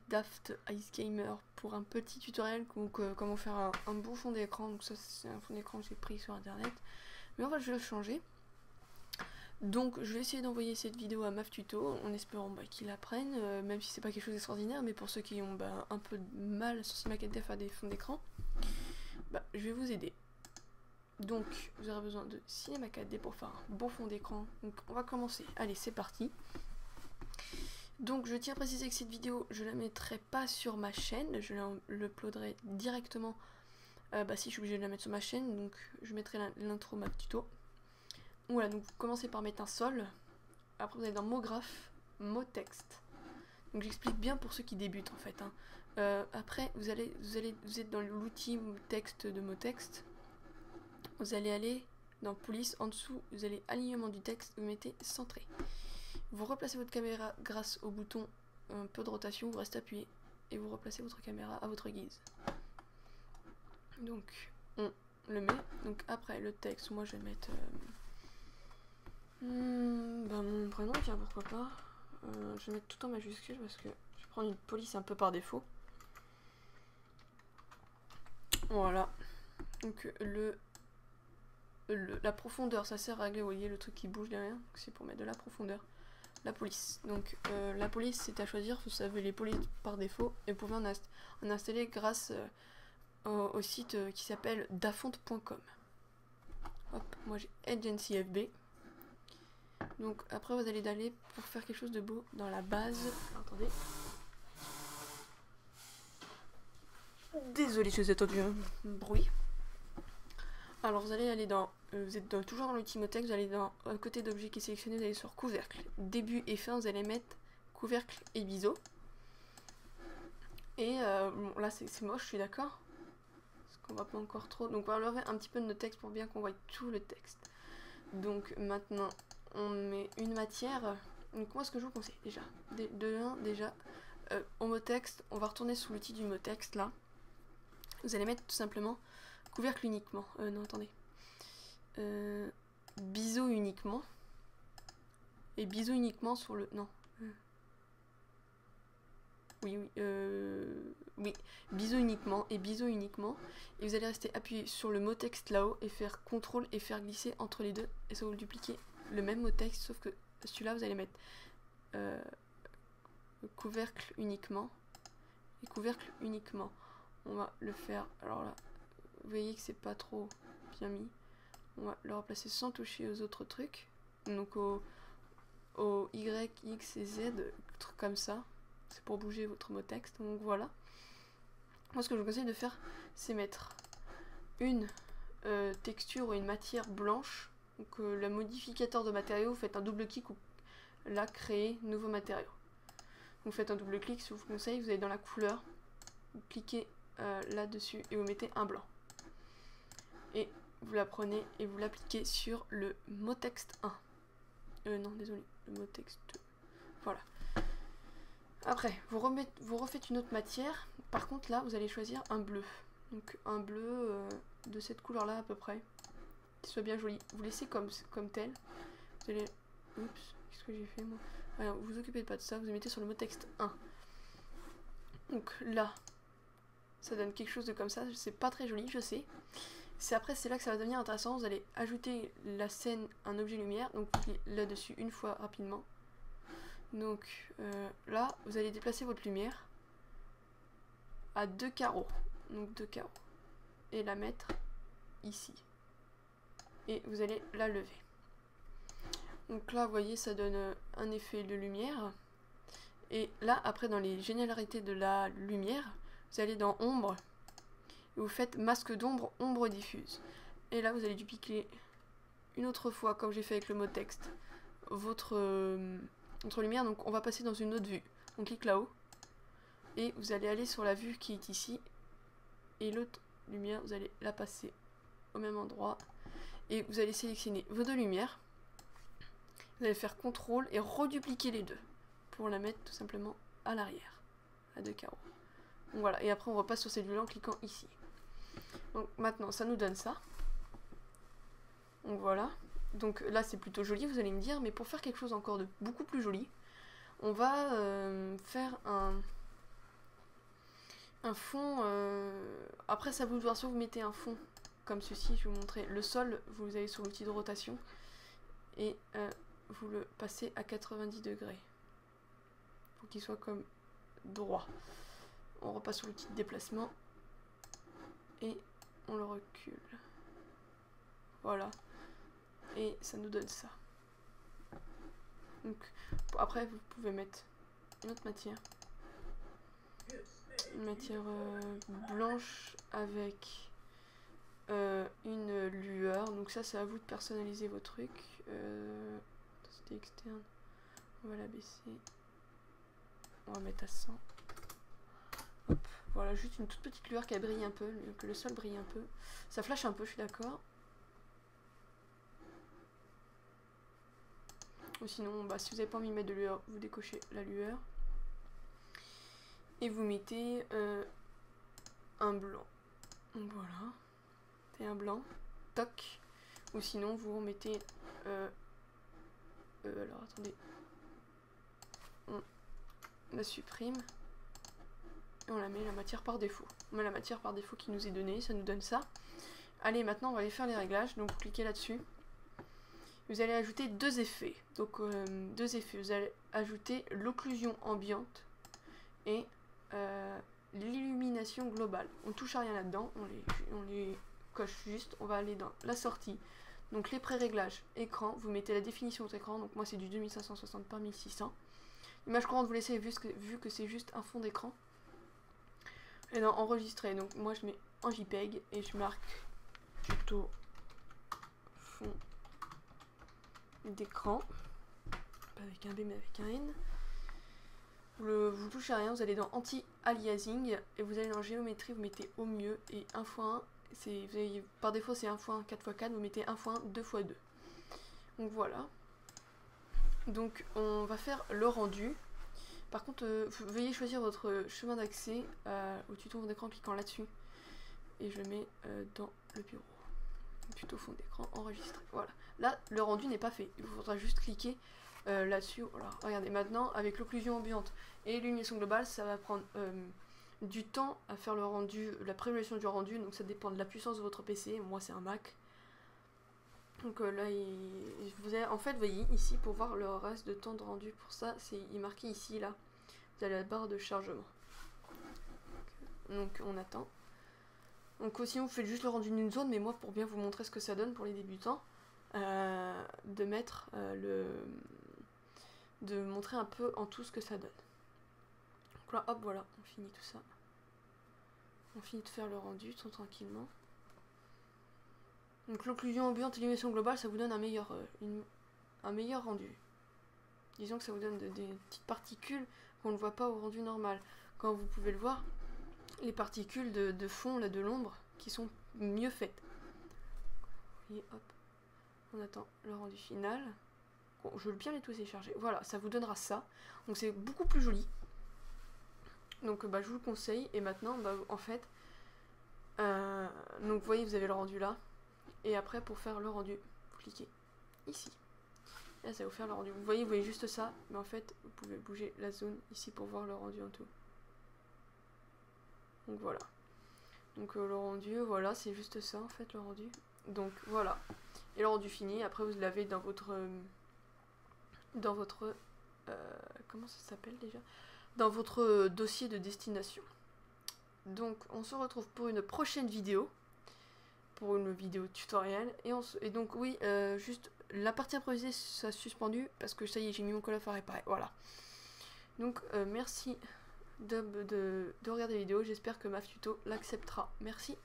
Daft Ice Gamer pour un petit tutoriel donc comment faire un beau fond d'écran. Donc ça c'est un fond d'écran que j'ai pris sur internet, mais en fait je vais le changer. Donc je vais essayer d'envoyer cette vidéo à MAF Tuto en espérant qu'ils l'apprennent, même si c'est pas quelque chose d'extraordinaire, mais pour ceux qui ont un peu de mal sur CinemaCat à faire des fonds d'écran, je vais vous aider. Donc vous aurez besoin de Cinema 4D pour faire un beau fond d'écran. Donc on va commencer, allez c'est parti. Donc je tiens à préciser que cette vidéo je la mettrai pas sur ma chaîne, je l'uploaderai directement si je suis obligée de la mettre sur ma chaîne, donc je mettrai l'intro MAF Tuto. Voilà, donc vous commencez par mettre un sol, après vous allez dans mot graphe, mot texte. Donc j'explique bien pour ceux qui débutent en fait. Après vous êtes dans l'outil texte de mot texte, vous allez aller dans police, en dessous vous allez alignement du texte, vous mettez centré. Vous replacez votre caméra grâce au bouton un peu de rotation, vous restez appuyé et vous replacez votre caméra à votre guise. Donc on le met. Donc après le texte, moi je vais mettre mon prénom, tiens pourquoi pas. Je vais mettre tout en majuscule parce que je vais prendre une police un peu par défaut. Voilà. Donc la profondeur, ça sert à régler, vous voyez le truc qui bouge derrière, c'est pour mettre de la profondeur. La police. Donc la police c'est à choisir, vous savez les polices par défaut et vous pouvez en installer grâce au site qui s'appelle dafont.com. Hop, moi j'ai Agency FB. Donc après vous allez aller pour faire quelque chose de beau dans la base. Attendez. Désolé je vous ai entendu un bruit. Alors vous allez aller dans, vous êtes toujours dans l'outil Motex, vous allez dans un côté d'objet qui est sélectionné, vous allez sur couvercle, début et fin, vous allez mettre couvercle et biseau. Et bon, là c'est moche, je suis d'accord, parce qu'on va pas encore trop, donc on va enlever un petit peu de notre texte pour bien qu'on voit tout le texte. Donc maintenant on met une matière, donc moi ce que je vous conseille déjà, au mot texte, on va retourner sous l'outil du mot texte là, vous allez mettre tout simplement couvercle uniquement, non attendez, biseau uniquement, et biseau uniquement sur le, non, oui, biseau uniquement, et biseau uniquement, et vous allez rester appuyé sur le mot texte là-haut, et faire CTRL et faire glisser entre les deux, et ça va vous dupliquer le même mot texte, sauf que celui-là vous allez mettre couvercle uniquement, et couvercle uniquement, on va le faire, alors là, vous voyez que c'est pas trop bien mis. On va le replacer sans toucher aux autres trucs. Donc au Y, X et Z, trucs comme ça. C'est pour bouger votre mot texte. Donc voilà. Moi ce que je vous conseille de faire, c'est mettre une texture ou une matière blanche. Donc le modificateur de matériaux, vous faites un double clic ou là créer nouveau matériau. Vous faites un double clic, si je vous conseille, vous allez dans la couleur, vous cliquez là-dessus et vous mettez un blanc. Et vous la prenez et vous l'appliquez sur le mot texte 1. Non, désolé, le mot texte 2. Voilà. Après, vous refaites une autre matière. Par contre, là, vous allez choisir un bleu. Donc, un bleu de cette couleur-là à peu près. Qui soit bien joli. Vous laissez comme tel. Vous allez... Oups, qu'est-ce que j'ai fait, moi? Alors, vous occupez pas de ça, vous mettez sur le mot texte 1. Donc, là, ça donne quelque chose de comme ça. C'est pas très joli, je sais. C'est là que ça va devenir intéressant. Vous allez ajouter la scène, un objet lumière, donc là-dessus une fois rapidement. Donc là, vous allez déplacer votre lumière à 2 carreaux, donc 2 carreaux, et la mettre ici. Et vous allez la lever. Donc là, vous voyez, ça donne un effet de lumière. Et là, après, dans les généralités de la lumière, vous allez dans ombre. Et vous faites masque d'ombre, ombre diffuse. Et là, vous allez dupliquer une autre fois, comme j'ai fait avec le mot texte, votre lumière. Donc, on va passer dans une autre vue. On clique là-haut. Et vous allez aller sur la vue qui est ici. Et l'autre lumière, vous allez la passer au même endroit. et vous allez sélectionner vos deux lumières. Vous allez faire CTRL et redupliquer les deux pour la mettre tout simplement à l'arrière, à 2 carreaux. Donc voilà, et après on repasse sur cette vue-là en cliquant ici. Donc maintenant ça nous donne ça. Donc voilà, donc là c'est plutôt joli, vous allez me dire, mais pour faire quelque chose encore de beaucoup plus joli, on va faire un fond, après ça vous de voir, soit vous mettez un fond comme ceci, je vais vous montrer, le sol, vous allez sur l'outil de rotation, et vous le passez à 90 degrés, pour qu'il soit comme droit. On repasse sur l'outil de déplacement, et on le recule. Voilà. Et ça nous donne ça. Donc, après, vous pouvez mettre une autre matière. Une matière blanche avec une lueur. Donc ça, c'est à vous de personnaliser vos trucs. C'était externe. On va la baisser. On va mettre à 100. Hop. Voilà, juste une toute petite lueur qui brille un peu, que le sol brille un peu. Ça flash un peu, je suis d'accord. Ou sinon, bah, si vous n'avez pas envie de mettre de lueur, vous décochez la lueur. Et vous mettez un blanc. Donc voilà. Et un blanc. Toc. Ou sinon, vous remettez... alors, attendez. On la supprime. Et on la met la matière par défaut. On met la matière par défaut qui nous est donnée. Ça nous donne ça. Allez, maintenant, on va aller faire les réglages. Donc, vous cliquez là-dessus. Vous allez ajouter deux effets. Donc, deux effets. Vous allez ajouter l'occlusion ambiante et l'illumination globale. On touche à rien là-dedans. On les coche juste. On va aller dans la sortie. Donc, les pré-réglages écran. Vous mettez la définition de votre écran. Donc, moi, c'est du 2560 par 1600. Image courante, vous laissez vu que c'est juste un fond d'écran. Et dans enregistrer. Donc, moi, je mets en JPEG et je marque plutôt fond d'écran, pas avec un B mais avec un N. Vous touchez à rien, vous allez dans anti-aliasing et vous allez dans géométrie, vous mettez au mieux et 1x1, par défaut c'est 1x1, 4x4, vous mettez 1x1, 2x2. Donc voilà. Donc on va faire le rendu. Par contre, veuillez choisir votre chemin d'accès au tuto fond d'écran en cliquant là-dessus. Et je le mets dans le bureau. Tuto fond d'écran enregistré. Voilà. Là, le rendu n'est pas fait. Il vous faudra juste cliquer là-dessus. Voilà. Regardez, maintenant, avec l'occlusion ambiante et l'illumination globale, ça va prendre du temps à faire le rendu, la prévisualisation du rendu. Donc ça dépend de la puissance de votre PC. Moi, c'est un Mac. Donc là, vous avez, en fait, vous voyez ici, pour voir le reste de temps de rendu, pour ça, il est marqué ici, là. Vous avez la barre de chargement. Donc on attend. Donc sinon vous faites juste le rendu d'une zone, mais moi pour bien vous montrer ce que ça donne pour les débutants, de mettre de montrer un peu en tout ce que ça donne. Donc là hop voilà, on finit tout ça. On finit de faire le rendu tout tranquillement. Donc l'occlusion ambiante et l'illumination globale, ça vous donne un meilleur rendu. Disons que ça vous donne des petites particules qu'on ne voit pas au rendu normal. Quand vous pouvez le voir, les particules de fond, là, de l'ombre, qui sont mieux faites. Et hop, on attend le rendu final. Bon, je veux bien les tous télécharger. Voilà, ça vous donnera ça. Donc c'est beaucoup plus joli. Donc bah, je vous le conseille. Et maintenant, bah, en fait, donc vous voyez, vous avez le rendu là. Et après, pour faire le rendu, vous cliquez ici. Là, ça va vous faire le rendu. Vous voyez juste ça. Mais en fait, vous pouvez bouger la zone ici pour voir le rendu en tout. Donc voilà. Donc le rendu, voilà, c'est juste ça en fait le rendu. Donc voilà. Et le rendu fini, après vous l'avez dans votre comment ça s'appelle déjà? Dans votre dossier de destination. Donc on se retrouve pour une prochaine vidéo. Pour une vidéo tutoriel. Et donc oui, juste la partie improvisée ça a suspendu parce que ça y est, j'ai mis mon coffre à réparer. Voilà. Donc merci de regarder la vidéo, j'espère que MAF Tuto l'acceptera. Merci.